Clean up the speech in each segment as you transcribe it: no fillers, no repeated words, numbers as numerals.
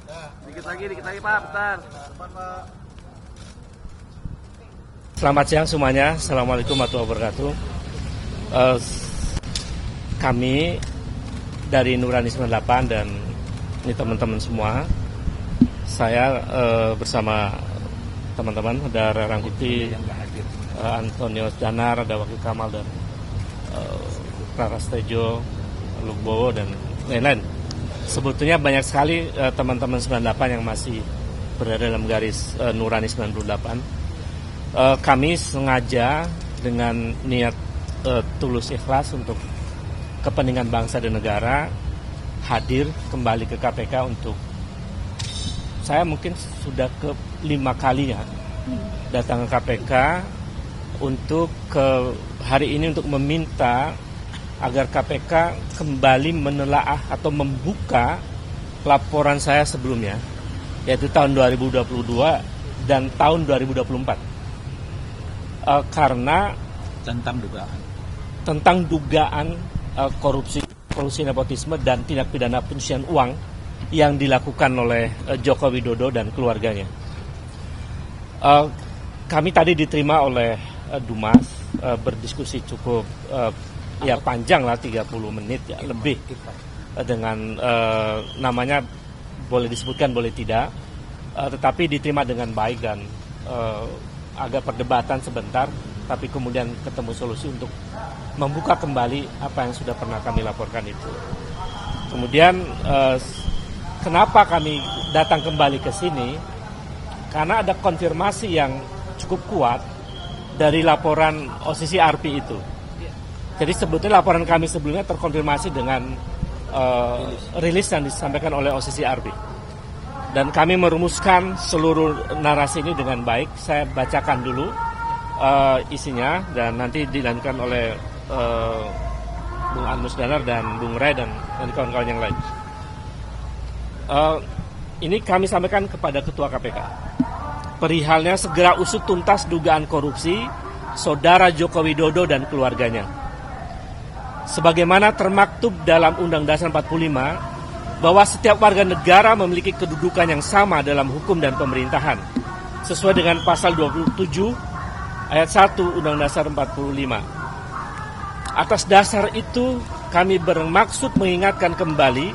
Dikit lagi Pak, bentar. Selamat siang semuanya, Assalamualaikum warahmatullahi wabarakatuh. Kami dari Nurani 98 dan ini teman-teman semua, saya bersama teman-teman ada Rangkuti, Antonio Danar, ada Wakil Kamal dan Raras Tejo, Lukbowo dan lain-lain. Sebetulnya banyak sekali teman-teman 98 yang masih berada dalam garis Nurani 98. Kami sengaja dengan niat tulus ikhlas untuk kepentingan bangsa dan negara hadir kembali ke KPK untuk, saya mungkin sudah ke 5 kalinya datang ke KPK untuk hari ini untuk meminta agar KPK kembali menelaah atau membuka laporan saya sebelumnya, yaitu tahun 2022 dan tahun 2024. Karena tentang dugaan korupsi nepotisme dan tindak pidana pencucian uang yang dilakukan oleh Joko Widodo dan keluarganya. Kami tadi diterima oleh Dumas, berdiskusi cukup panjang lah, 30 menit ya lebih, dengan namanya boleh disebutkan boleh tidak, tetapi diterima dengan baik dan agak perdebatan sebentar, tapi kemudian ketemu solusi untuk membuka kembali apa yang sudah pernah kami laporkan itu. Kemudian kenapa kami datang kembali ke sini? Karena ada konfirmasi yang cukup kuat dari laporan OCCRP itu. Jadi sebetulnya laporan kami sebelumnya terkonfirmasi dengan rilis yang disampaikan oleh OCCRP. Dan kami merumuskan seluruh narasi ini dengan baik. Saya bacakan dulu isinya dan nanti dilanjutkan oleh Bung Anmus Danar dan Bung Ray dan kawan-kawan yang lain. Ini kami sampaikan kepada Ketua KPK. Perihalnya segera usut tuntas dugaan korupsi Saudara Joko Widodo dan keluarganya. Sebagaimana termaktub dalam Undang Dasar 45 bahwa setiap warga negara memiliki kedudukan yang sama dalam hukum dan pemerintahan sesuai dengan pasal 27 ayat 1 Undang Dasar 45. Atas dasar itu kami bermaksud mengingatkan kembali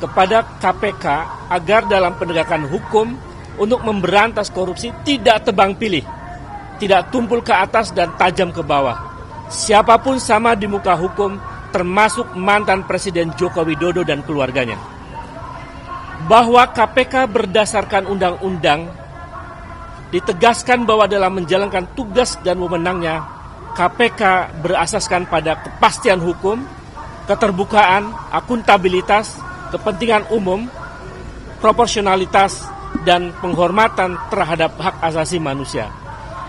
kepada KPK agar dalam penegakan hukum untuk memberantas korupsi tidak tebang pilih, tidak tumpul ke atas dan tajam ke bawah. Siapapun sama di muka hukum, termasuk mantan Presiden Joko Widodo dan keluarganya. Bahwa KPK berdasarkan undang-undang ditegaskan bahwa dalam menjalankan tugas dan wewenangnya, KPK berasaskan pada kepastian hukum, keterbukaan, akuntabilitas, kepentingan umum, proporsionalitas, dan penghormatan terhadap hak asasi manusia.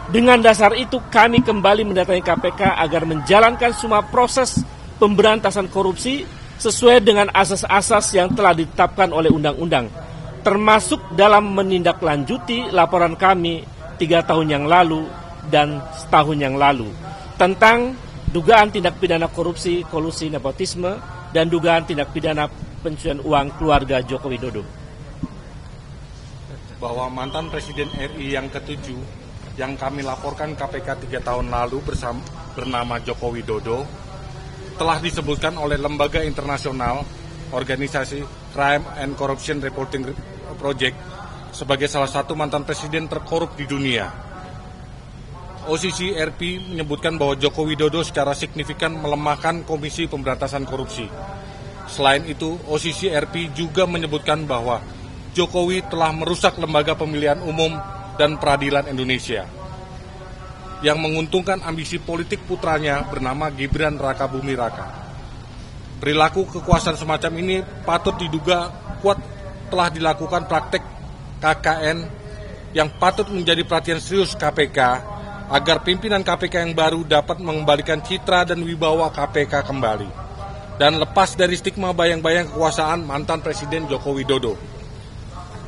Dengan dasar itu kami kembali mendatangi KPK agar menjalankan semua proses pemberantasan korupsi sesuai dengan asas-asas yang telah ditetapkan oleh undang-undang, termasuk dalam menindaklanjuti laporan kami 3 tahun yang lalu dan setahun yang lalu tentang dugaan tindak pidana korupsi, kolusi nepotisme, dan dugaan tindak pidana pencucian uang keluarga Joko Widodo. Bahwa mantan Presiden RI yang ke-7 yang kami laporkan KPK 3 tahun lalu bernama Joko Widodo telah disebutkan oleh lembaga internasional organisasi Crime and Corruption Reporting Project sebagai salah satu mantan presiden terkorup di dunia. OCCRP menyebutkan bahwa Joko Widodo secara signifikan melemahkan Komisi Pemberantasan Korupsi. Selain itu, OCCRP juga menyebutkan bahwa Jokowi telah merusak lembaga pemilihan umum dan peradilan Indonesia yang menguntungkan ambisi politik putranya bernama Gibran Rakabuming Raka. Perilaku kekuasaan semacam ini patut diduga kuat telah dilakukan praktek KKN yang patut menjadi perhatian serius KPK agar pimpinan KPK yang baru dapat mengembalikan citra dan wibawa KPK kembali dan lepas dari stigma bayang-bayang kekuasaan mantan Presiden Joko Widodo.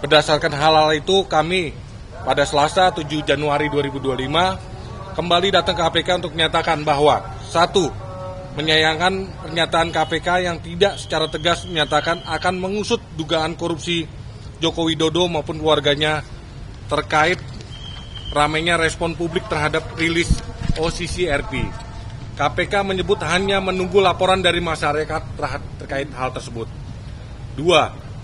Berdasarkan hal itu, kami pada Selasa 7 Januari 2025 kembali datang ke KPK untuk menyatakan bahwa 1. Menyayangkan pernyataan KPK yang tidak secara tegas menyatakan akan mengusut dugaan korupsi Joko Widodo maupun keluarganya terkait ramainya respon publik terhadap rilis OCC RP. KPK menyebut hanya menunggu laporan dari masyarakat terkait hal tersebut. 2.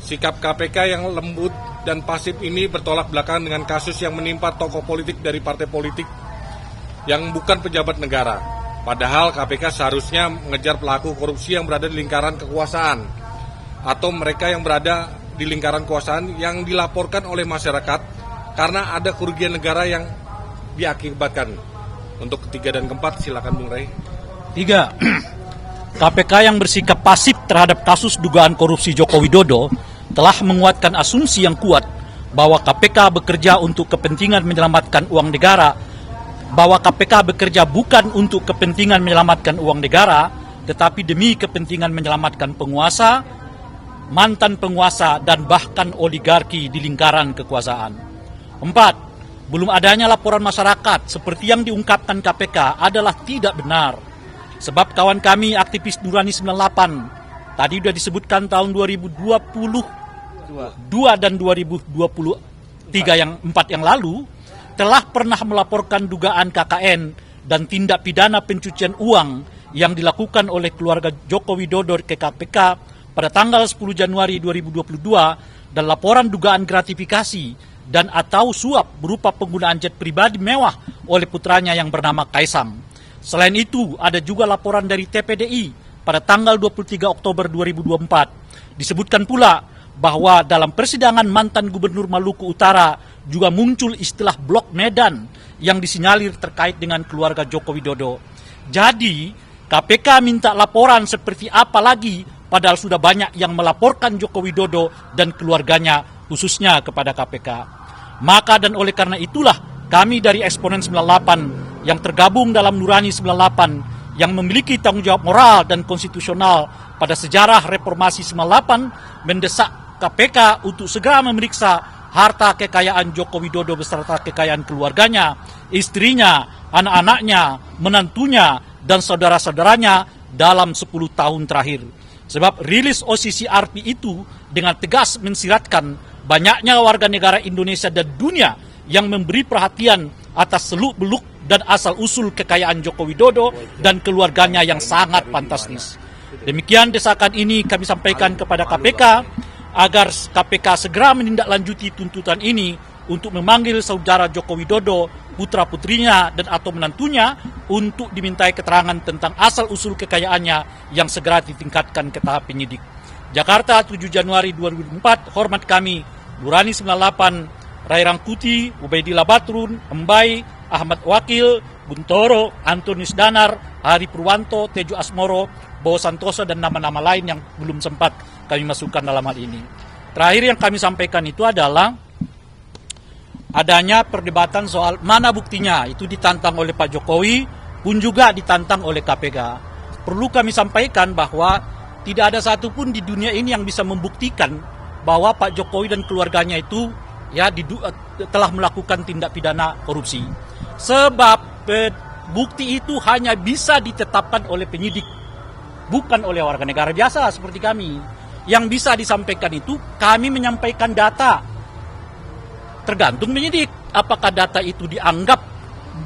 Sikap KPK yang lembut dan pasif ini bertolak belakang dengan kasus yang menimpa tokoh politik dari partai politik yang bukan pejabat negara. Padahal KPK seharusnya mengejar pelaku korupsi yang berada di lingkaran kekuasaan atau mereka yang berada di lingkaran kekuasaan yang dilaporkan oleh masyarakat karena ada kerugian negara yang diakibatkan. Untuk ketiga dan keempat, silakan Bung Ray. 3. KPK yang bersikap pasif terhadap kasus dugaan korupsi Joko Widodo telah menguatkan asumsi yang kuat bahwa KPK bekerja untuk kepentingan menyelamatkan uang negara, bahwa KPK bekerja bukan untuk kepentingan menyelamatkan uang negara, tetapi demi kepentingan menyelamatkan penguasa, mantan penguasa, dan bahkan oligarki di lingkaran kekuasaan. 4. Belum adanya laporan masyarakat seperti yang diungkapkan KPK adalah tidak benar. Sebab kawan kami aktivis Nurani 98, tadi sudah disebutkan tahun 2022 dan 2023 yang 4 yang lalu, telah pernah melaporkan dugaan KKN dan tindak pidana pencucian uang yang dilakukan oleh keluarga Joko Widodo ke KPK pada tanggal 10 Januari 2022 dan laporan dugaan gratifikasi dan atau suap berupa penggunaan jet pribadi mewah oleh putranya yang bernama Kaisang. Selain itu, ada juga laporan dari TPDI pada tanggal 23 Oktober 2024. Disebutkan pula bahwa dalam persidangan mantan Gubernur Maluku Utara juga muncul istilah blok Medan yang disinyalir terkait dengan keluarga Joko Widodo. Jadi, KPK minta laporan seperti apa lagi padahal sudah banyak yang melaporkan Joko Widodo dan keluarganya khususnya kepada KPK. Maka dan oleh karena itulah kami dari Eksponen 98 yang tergabung dalam Nurani 98 yang memiliki tanggung jawab moral dan konstitusional pada sejarah reformasi 98 mendesak KPK untuk segera memeriksa harta kekayaan Joko Widodo beserta kekayaan keluarganya, istrinya, anak-anaknya, menantunya, dan saudara-saudaranya dalam 10 tahun terakhir. Sebab rilis OCC RP itu dengan tegas mensiratkan banyaknya warga negara Indonesia dan dunia yang memberi perhatian atas seluk-beluk dan asal-usul kekayaan Joko Widodo dan keluarganya yang sangat fantastis. Demikian desakan ini kami sampaikan kepada KPK agar KPK segera menindaklanjuti tuntutan ini untuk memanggil saudara Joko Widodo, putra-putrinya dan atau menantunya untuk dimintai keterangan tentang asal-usul kekayaannya yang segera ditingkatkan ke tahap penyidik. Jakarta, 7 Januari 2004, hormat kami, Nurani 98, Ray Rangkuti, Ubaidillah Batrun, Embai, Ahmad Wakil, Guntoro, Antonius Danar, Hari Purwanto, Tejo Asmoro, Bowo Santoso, dan nama-nama lain yang belum sempat kami masukkan dalam hal ini. Terakhir yang kami sampaikan itu adalah adanya perdebatan soal mana buktinya, itu ditantang oleh Pak Jokowi pun juga ditantang oleh KPK. Perlu kami sampaikan bahwa tidak ada satupun di dunia ini yang bisa membuktikan bahwa Pak Jokowi dan keluarganya itu telah melakukan tindak pidana korupsi. Sebab bukti itu hanya bisa ditetapkan oleh penyidik, bukan oleh warga negara biasa seperti kami. Yang bisa disampaikan itu kami menyampaikan data. Tergantung penyidik apakah data itu dianggap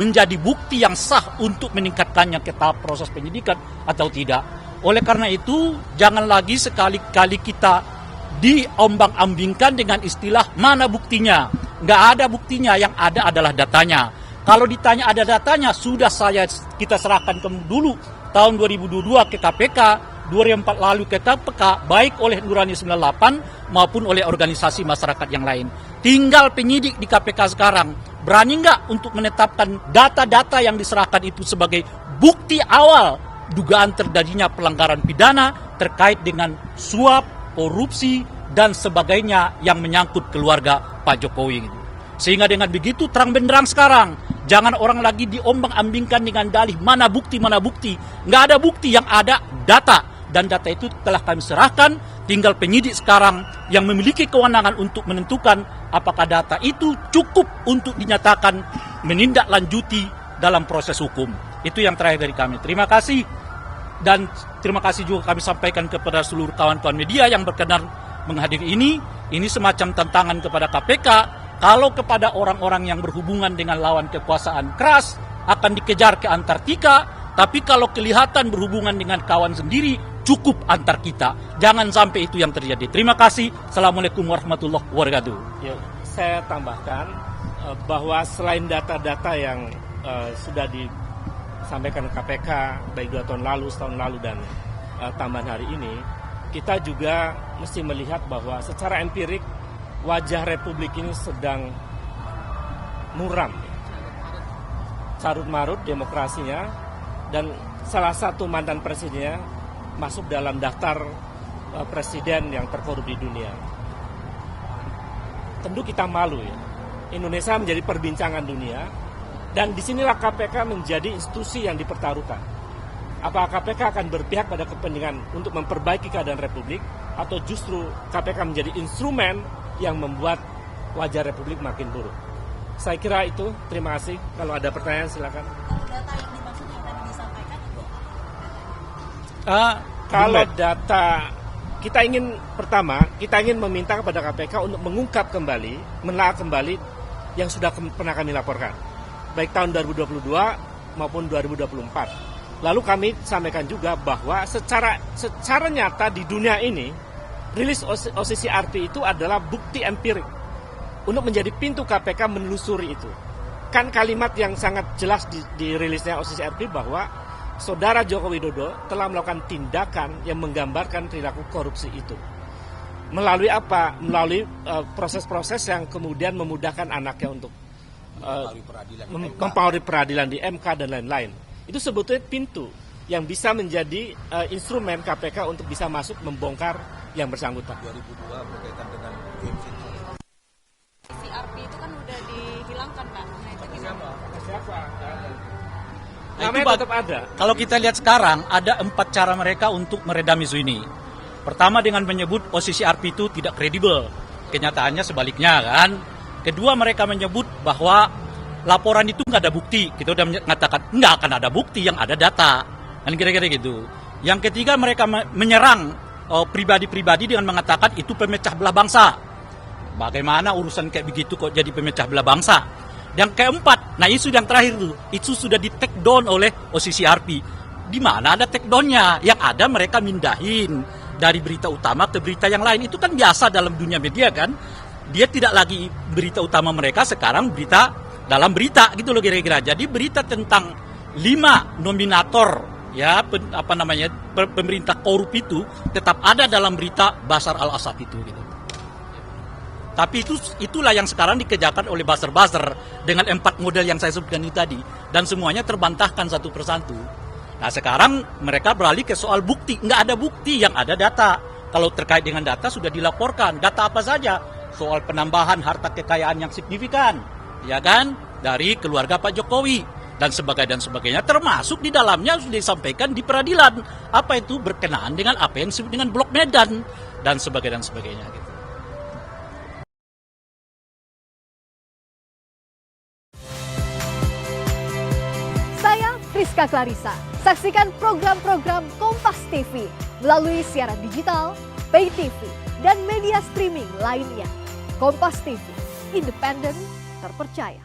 menjadi bukti yang sah untuk meningkatkannya ke tahap proses penyidikan atau tidak. Oleh karena itu, jangan lagi sekali-kali kita diombang-ambingkan dengan istilah mana buktinya. Nggak ada buktinya, yang ada adalah datanya. Kalau ditanya ada datanya, sudah kita serahkan dulu tahun 2022 ke KPK, 2004 lalu ke KPK, baik oleh Nurani 98 maupun oleh organisasi masyarakat yang lain. Tinggal penyidik di KPK sekarang, berani nggak untuk menetapkan data-data yang diserahkan itu sebagai bukti awal dugaan terjadinya pelanggaran pidana terkait dengan suap, korupsi, dan sebagainya yang menyangkut keluarga Pak Jokowi. Sehingga dengan begitu terang benderang sekarang, jangan orang lagi diombang-ambingkan dengan dalih mana bukti. Nggak ada bukti, yang ada data. Dan data itu telah kami serahkan, tinggal penyidik sekarang yang memiliki kewenangan untuk menentukan apakah data itu cukup untuk dinyatakan menindaklanjuti dalam proses hukum. Itu yang terakhir dari kami. Terima kasih. Dan terima kasih juga kami sampaikan kepada seluruh kawan-kawan media yang berkenan menghadiri ini. Ini semacam tantangan kepada KPK, kalau kepada orang-orang yang berhubungan dengan lawan kekuasaan keras akan dikejar ke Antartika, tapi kalau kelihatan berhubungan dengan kawan sendiri cukup antar kita. Jangan sampai itu yang terjadi. Terima kasih. Assalamualaikum warahmatullahi wabarakatuh. Ya, saya tambahkan bahwa selain data-data yang sudah disampaikan KPK baik 2 tahun lalu, setahun lalu, dan tambahan hari ini, kita juga mesti melihat bahwa secara empirik wajah Republik ini sedang muram, carut-marut demokrasinya, dan salah satu mantan presidennya masuk dalam daftar presiden yang terkorup di dunia. Tentu kita malu ya. Indonesia menjadi perbincangan dunia, dan disinilah KPK menjadi institusi yang dipertaruhkan. Apakah KPK akan berpihak pada kepentingan untuk memperbaiki keadaan Republik, atau justru KPK menjadi instrumen yang membuat wajah Republik makin buruk? Saya kira itu. Terima kasih. Kalau ada pertanyaan silakan. Data yang dimaksud yang tadi disampaikan itu Kalau data, kita ingin meminta kepada KPK untuk mengungkap kembali, menelaah kembali yang sudah pernah kami laporkan, baik tahun 2022 maupun 2024. Lalu kami sampaikan juga bahwa secara nyata di dunia ini, rilis OCCRP itu adalah bukti empirik untuk menjadi pintu KPK menelusuri itu. Kan kalimat yang sangat jelas di rilisnya OCCRP bahwa Saudara Joko Widodo telah melakukan tindakan yang menggambarkan perilaku korupsi itu. Melalui apa? Melalui proses-proses yang kemudian memudahkan anaknya untuk mempengaruhi peradilan di MK dan lain-lain. Itu sebetulnya pintu yang bisa menjadi instrumen KPK untuk bisa masuk membongkar yang bersangkutan. 2002 berkaitan dengan CRP itu kan udah dihilangkan, Pak. Nah, itu gimana? Siapa? Itu tetap ada. Kalau kita lihat sekarang, ada 4 cara mereka untuk meredam isu ini. Pertama, dengan menyebut OCCRP itu tidak kredibel. Kenyataannya sebaliknya kan. Kedua, mereka menyebut bahwa laporan itu nggak ada bukti. Kita udah mengatakan nggak akan ada bukti, yang ada data. Kan kira-kira gitu. Yang ketiga, mereka menyerang pribadi-pribadi dengan mengatakan itu pemecah belah bangsa. Bagaimana urusan kayak begitu kok jadi pemecah belah bangsa? Yang keempat, nah isu yang terakhir itu sudah di take down oleh OCCRP. Di mana ada take down-nya? Yang ada mereka mindahin dari berita utama ke berita yang lain. Itu kan biasa dalam dunia media kan. Dia tidak lagi berita utama mereka, sekarang berita dalam berita gitu loh kira-kira. Jadi berita tentang 5 nominator ya pemerintah korup itu tetap ada dalam berita Bashar al-Assad itu gitu. Tapi itulah yang sekarang dikerjakan oleh buzzer-buzzer dengan 4 model yang saya sebutkan itu tadi, dan semuanya terbantahkan satu persatu. Nah sekarang mereka beralih ke soal bukti. Nggak ada bukti, yang ada data. Kalau terkait dengan data sudah dilaporkan. Data apa saja? Soal penambahan harta kekayaan yang signifikan, ya kan, dari keluarga Pak Jokowi dan sebagainya, termasuk di dalamnya sudah disampaikan di peradilan apa itu berkenaan dengan apa yang disebut dengan Blok Medan dan sebagainya gitu. Saya Friska Clarissa. Saksikan program-program Kompas TV melalui siaran digital, pay TV, dan media streaming lainnya. Kompas TV, independen, terpercaya.